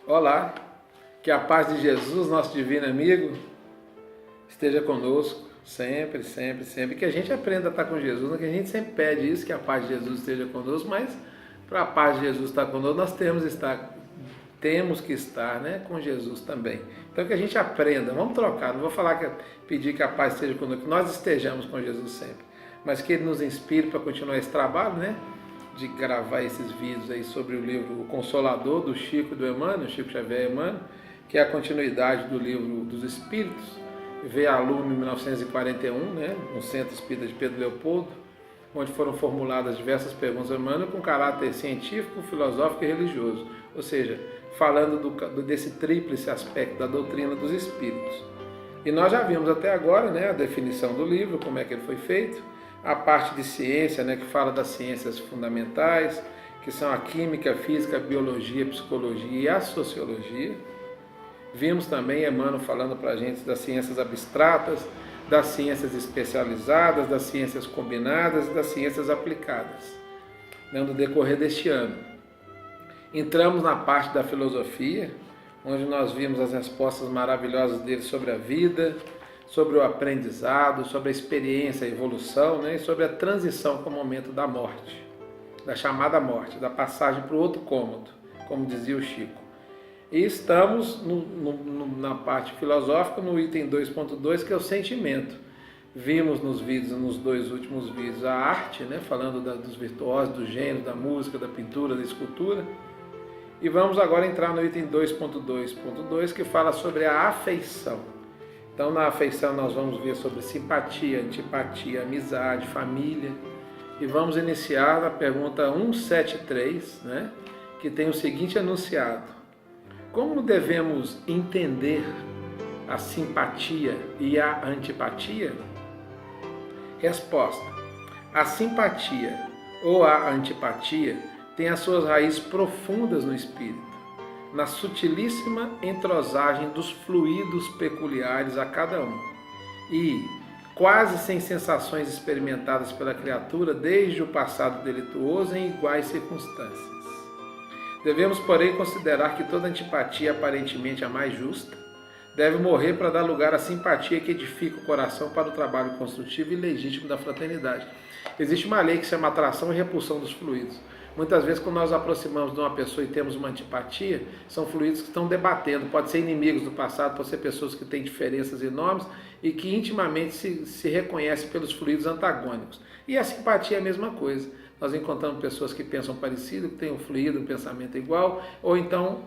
Olá, que a paz de Jesus, nosso divino amigo, esteja conosco sempre, sempre, sempre. Que a gente aprenda a estar com Jesus, que a gente sempre pede isso, que a paz de Jesus esteja conosco, mas para a paz de Jesus estar conosco, nós temos que estar, né, com Jesus também. Então que a gente aprenda, vamos trocar, não vou pedir que a paz esteja conosco, que nós estejamos com Jesus sempre, mas que Ele nos inspire para continuar esse trabalho, né? De gravar esses vídeos aí sobre o livro O Consolador, do Chico e do Emmanuel, Chico Xavier e Emmanuel, que é a continuidade do livro dos Espíritos, veio à luz em 1941, né, no Centro Espírita de Pedro Leopoldo, onde foram formuladas diversas perguntas ao Emmanuel com caráter científico, filosófico e religioso, ou seja, falando desse tríplice aspecto da doutrina dos Espíritos. E nós já vimos até agora, né, a definição do livro, como é que ele foi feito, a parte de ciência, né, que fala das ciências fundamentais, que são a química, a física, a biologia, a psicologia e a sociologia. Vimos também Emmanuel falando para a gente das ciências abstratas, das ciências especializadas, das ciências combinadas e das ciências aplicadas, no decorrer deste ano. Entramos na parte da filosofia, onde nós vimos as respostas maravilhosas dele sobre a vida, sobre o aprendizado, sobre a experiência, a evolução, né? E sobre a transição com o momento da morte, da chamada morte, da passagem para o outro cômodo, como dizia o Chico. E estamos na parte filosófica, no item 2.2, que é o sentimento. Vimos nos dois últimos vídeos a arte, né? Falando dos virtuosos, do gênio, da música, da pintura, da escultura. E vamos agora entrar no item 2.2.2, que fala sobre a afeição. Então, na afeição, nós vamos ver sobre simpatia, antipatia, amizade, família. E vamos iniciar na pergunta 173, né, que tem o seguinte enunciado: como devemos entender a simpatia e a antipatia? Resposta: a simpatia ou a antipatia tem as suas raízes profundas no espírito, na sutilíssima entrosagem dos fluidos peculiares a cada um, e, quase sem sensações experimentadas pela criatura desde o passado delituoso em iguais circunstâncias. Devemos, porém, considerar que toda antipatia, aparentemente a mais justa, deve morrer para dar lugar à simpatia que edifica o coração para o trabalho construtivo e legítimo da fraternidade. Existe uma lei que se chama atração e repulsão dos fluidos. Muitas vezes, quando nós aproximamos de uma pessoa e temos uma antipatia, são fluidos que estão debatendo, pode ser inimigos do passado, pode ser pessoas que têm diferenças enormes e que intimamente se reconhecem pelos fluidos antagônicos. E a simpatia é a mesma coisa. Nós encontramos pessoas que pensam parecido, que têm um fluido, um pensamento igual, ou então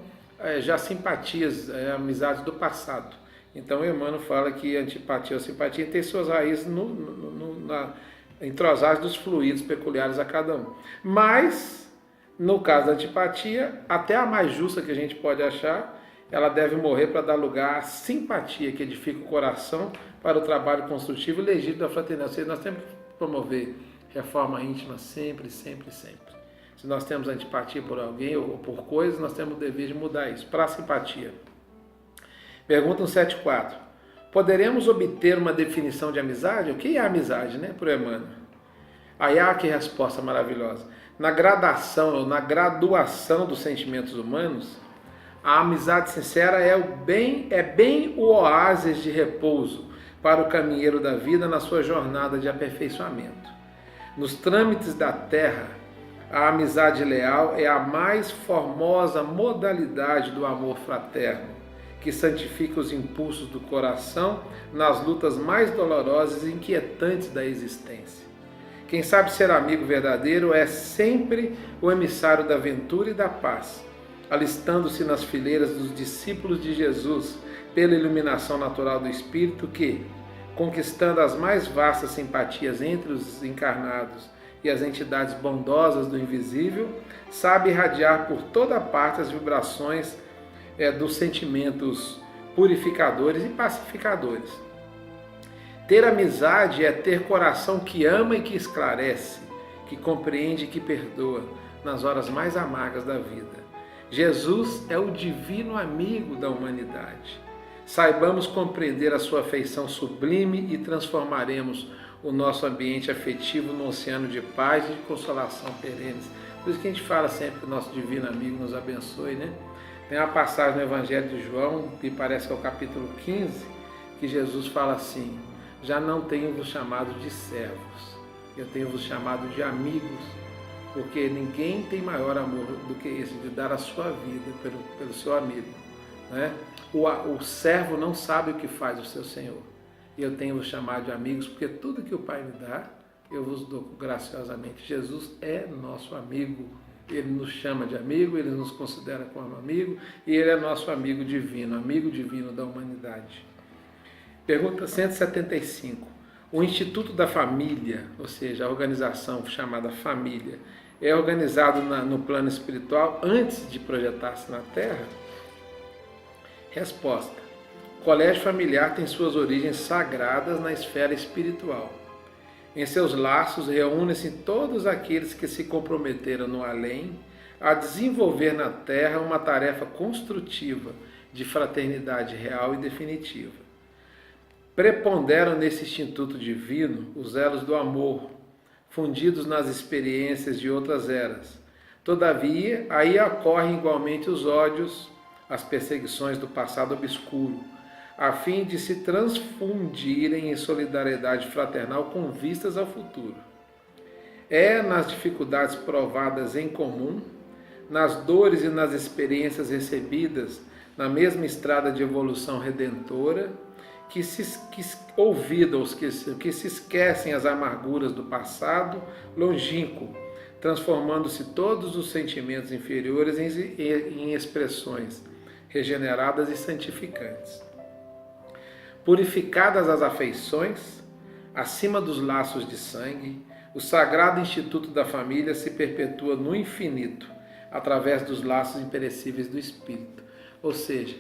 já simpatias, amizades do passado. Então, Emmanuel fala que a antipatia ou simpatia tem suas raízes na entrosagem dos fluidos peculiares a cada um. Mas, no caso da antipatia, até a mais justa que a gente pode achar, ela deve morrer para dar lugar à simpatia que edifica o coração para o trabalho construtivo e legítimo da fraternidade. Ou seja, nós temos que promover reforma íntima sempre, sempre, sempre. Se nós temos antipatia por alguém ou por coisas, nós temos o dever de mudar isso para a simpatia. Pergunta 174. Poderemos obter uma definição de amizade? O que é amizade, né, por Emmanuel? Aí há que resposta maravilhosa. Na gradação ou na graduação dos sentimentos humanos, a amizade sincera é bem o oásis de repouso para o caminheiro da vida na sua jornada de aperfeiçoamento. Nos trâmites da terra, a amizade leal é a mais formosa modalidade do amor fraterno, que santifica os impulsos do coração nas lutas mais dolorosas e inquietantes da existência. Quem sabe ser amigo verdadeiro é sempre o emissário da ventura e da paz, alistando-se nas fileiras dos discípulos de Jesus pela iluminação natural do Espírito que, conquistando as mais vastas simpatias entre os encarnados e as entidades bondosas do invisível, sabe irradiar por toda parte as vibrações dos sentimentos purificadores e pacificadores. Ter amizade é ter coração que ama e que esclarece, que compreende e que perdoa nas horas mais amargas da vida. Jesus é o divino amigo da humanidade. Saibamos compreender a sua afeição sublime e transformaremos o nosso ambiente afetivo num oceano de paz e de consolação perenes. Por isso que a gente fala sempre que o nosso divino amigo nos abençoe, né? Tem uma passagem no Evangelho de João, que parece que é o capítulo 15, que Jesus fala assim: já não tenho-vos chamado de servos, eu tenho-vos chamado de amigos, porque ninguém tem maior amor do que esse, de dar a sua vida pelo seu amigo. Né? O servo não sabe o que faz o seu Senhor. E eu tenho-vos chamado de amigos, porque tudo que o Pai me dá, eu vos dou graciosamente. Jesus é nosso amigo. Ele nos chama de amigo, ele nos considera como amigo, e ele é nosso amigo divino da humanidade. Pergunta 175. O Instituto da Família, ou seja, a organização chamada família, é organizado no plano espiritual antes de projetar-se na Terra? Resposta. O colégio familiar tem suas origens sagradas na esfera espiritual. Em seus laços reúnem-se todos aqueles que se comprometeram no além a desenvolver na Terra uma tarefa construtiva de fraternidade real e definitiva. Preponderam nesse instituto divino os elos do amor, fundidos nas experiências de outras eras. Todavia, aí ocorrem igualmente os ódios, as perseguições do passado obscuro, a fim de se transfundirem em solidariedade fraternal com vistas ao futuro. É nas dificuldades provadas em comum, nas dores e nas experiências recebidas na mesma estrada de evolução redentora, que olvidam os que se esquecem as amarguras do passado longínquo, transformando-se todos os sentimentos inferiores em expressões regeneradas e santificantes. Purificadas as afeições, acima dos laços de sangue, o sagrado instituto da família se perpetua no infinito, através dos laços imperecíveis do espírito. Ou seja,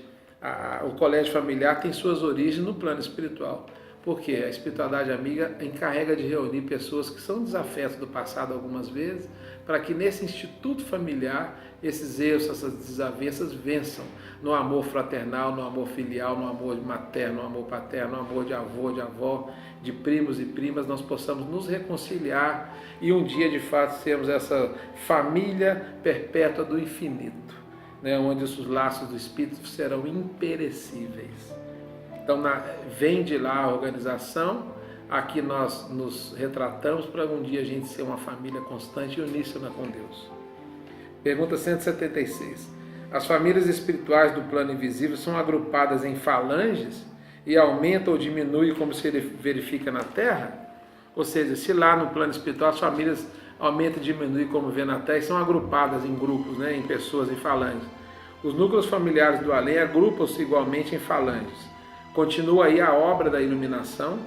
o colégio familiar tem suas origens no plano espiritual, porque a espiritualidade amiga encarrega de reunir pessoas que são desafetos do passado algumas vezes, para que nesse instituto familiar esses erros, essas desavenças vençam no amor fraternal, no amor filial, no amor materno, no amor paterno, no amor de avô, de avó, de primos e primas, nós possamos nos reconciliar e um dia de fato sermos essa família perpétua do infinito, né, onde os laços do Espírito serão imperecíveis. Então, vem de lá a organização, aqui nós nos retratamos para um dia a gente ser uma família constante e uníssona com Deus. Pergunta 176. As famílias espirituais do plano invisível são agrupadas em falanges e aumentam ou diminuem como se verifica na Terra? Ou seja, se lá no plano espiritual as famílias aumentam e diminuem como vê na Terra e são agrupadas em grupos, né, em pessoas, em falanges. Os núcleos familiares do além agrupam-se igualmente em falanges. Continua aí a obra da iluminação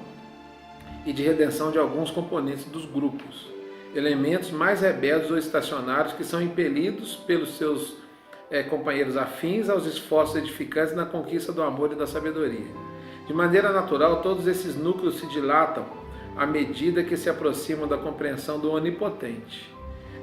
e de redenção de alguns componentes dos grupos, elementos mais rebeldes ou estacionários que são impelidos pelos seus companheiros afins aos esforços edificantes na conquista do amor e da sabedoria. De maneira natural, todos esses núcleos se dilatam à medida que se aproximam da compreensão do Onipotente,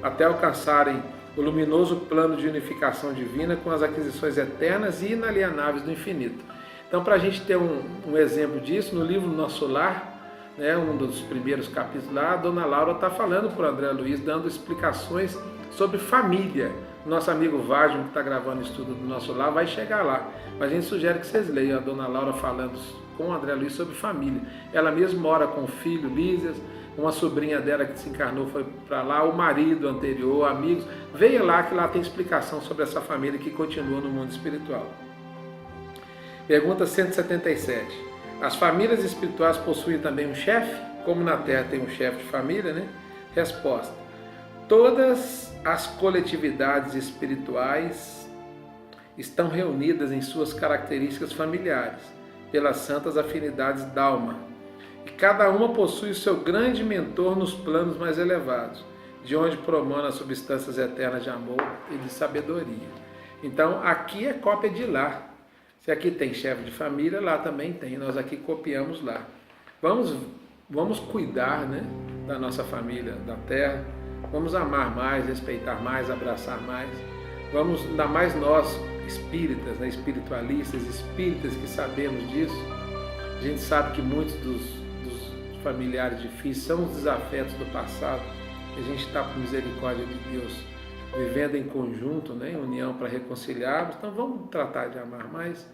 até alcançarem o luminoso plano de unificação divina com as aquisições eternas e inalienáveis do infinito. Então, para a gente ter um exemplo disso, no livro Nosso Lar, né, um dos primeiros capítulos lá, a dona Laura está falando para o André Luiz, dando explicações sobre família. Nosso amigo Vágio, que está gravando o estudo do Nosso Lar, vai chegar lá. Mas a gente sugere que vocês leiam a dona Laura falando com o André Luiz sobre família. Ela mesma mora com o filho, Lísias, uma sobrinha dela que se encarnou foi para lá, o marido anterior, amigos. Veja lá que lá tem explicação sobre essa família que continua no mundo espiritual. Pergunta 177. As famílias espirituais possuem também um chefe? Como na Terra tem um chefe de família, né? Resposta. Todas as coletividades espirituais estão reunidas em suas características familiares, pelas santas afinidades d'alma. E cada uma possui o seu grande mentor nos planos mais elevados, de onde promana as substâncias eternas de amor e de sabedoria. Então, aqui é cópia de lá. Se aqui tem chefe de família, lá também tem. Nós aqui copiamos lá. Vamos cuidar, né, da nossa família, da terra. Vamos amar mais, respeitar mais, abraçar mais. Vamos, ainda mais nós, espíritas, né, espiritualistas, espíritas que sabemos disso. A gente sabe que muitos dos familiares difíceis são os desafetos do passado. A gente está, por misericórdia de Deus, vivendo em conjunto, né, em união para reconciliarmos. Então vamos tratar de amar mais.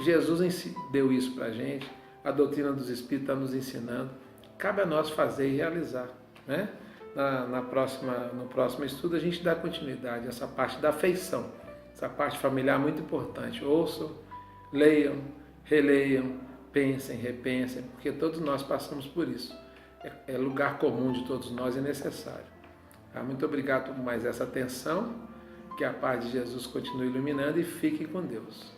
Jesus deu isso para a gente, a doutrina dos Espíritos está nos ensinando. Cabe a nós fazer e realizar, né? No próximo estudo a gente dá continuidade a essa parte da afeição, essa parte familiar muito importante. Ouçam, leiam, releiam, pensem, repensem, porque todos nós passamos por isso. É lugar comum de todos nós e necessário. Muito obrigado por mais essa atenção, que a paz de Jesus continue iluminando e fiquem com Deus.